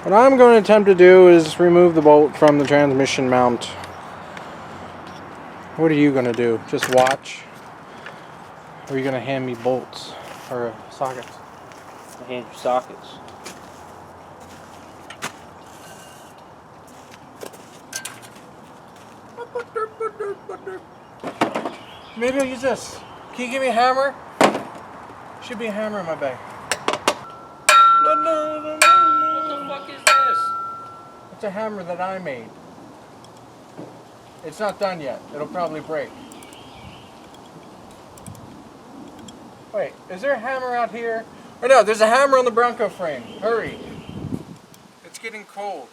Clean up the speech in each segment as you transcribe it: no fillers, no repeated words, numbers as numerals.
What I'm going to attempt to do is remove the bolt from the transmission mount. What are you going to do? Just watch? Or are you going to hand me bolts or sockets? I'll hand you sockets. Maybe I'll use this. Can you give me a hammer? Should be a hammer in my bag. What the fuck is this? It's a hammer that I made. It's not done yet. It'll probably break. Wait, is there a hammer out here? Or no, there's a hammer on the Bronco frame. Hurry. It's getting cold.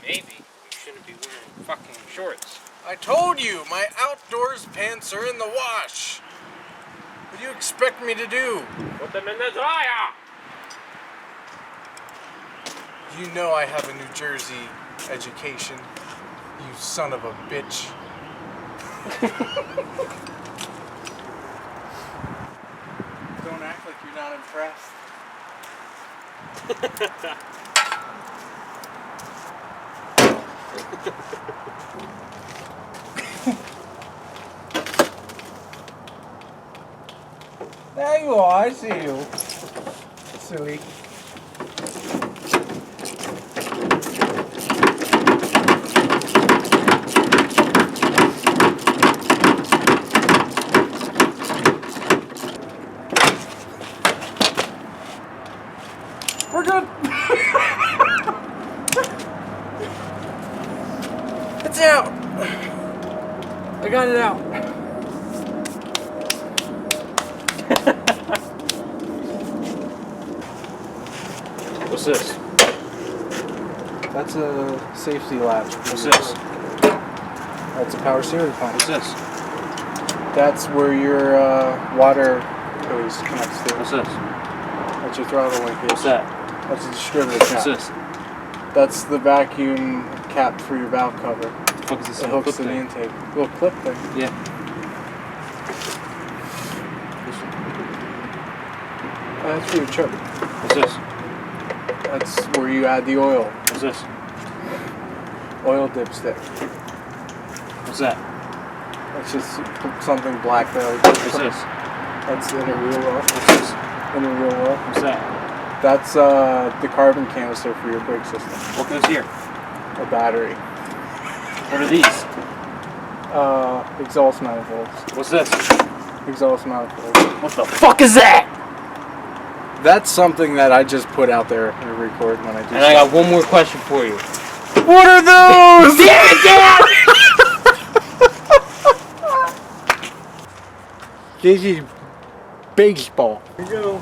Maybe. You shouldn't be wearing fucking shorts. I told you, my outdoors pants are in the wash. What do you expect me to do? Put them in the dryer! You know I have a New Jersey education. You son of a bitch. Don't act like you're not impressed. There you are, I see you. Silly. We're good. It's out. I got it out. What's this? That's a safety latch. What's this? That's a power steering pump. What's this? That's where your water hose connects to. What's this? That's your throttle linkage. What's that? That's a distributor What's cap. this? That's the vacuum cap for your valve cover. What the fuck is this? It hooks to the intake. Little clip thing. Yeah. That's for your choke. What's this? That's where you add the oil. What's this? Oil dipstick. What's that? That's just something black there. What's this? That's the inner wheel well. What's this? Inner wheel well. What's that? That's the carbon canister for your brake system. What goes here? A battery. What are these? Exhaust manifolds. What's this? Exhaust manifolds. What the fuck is that? That's something that I just put out there to record when I do. And I got one more question for you. What are those? Damn it, Dad! This is baseball. Here you go.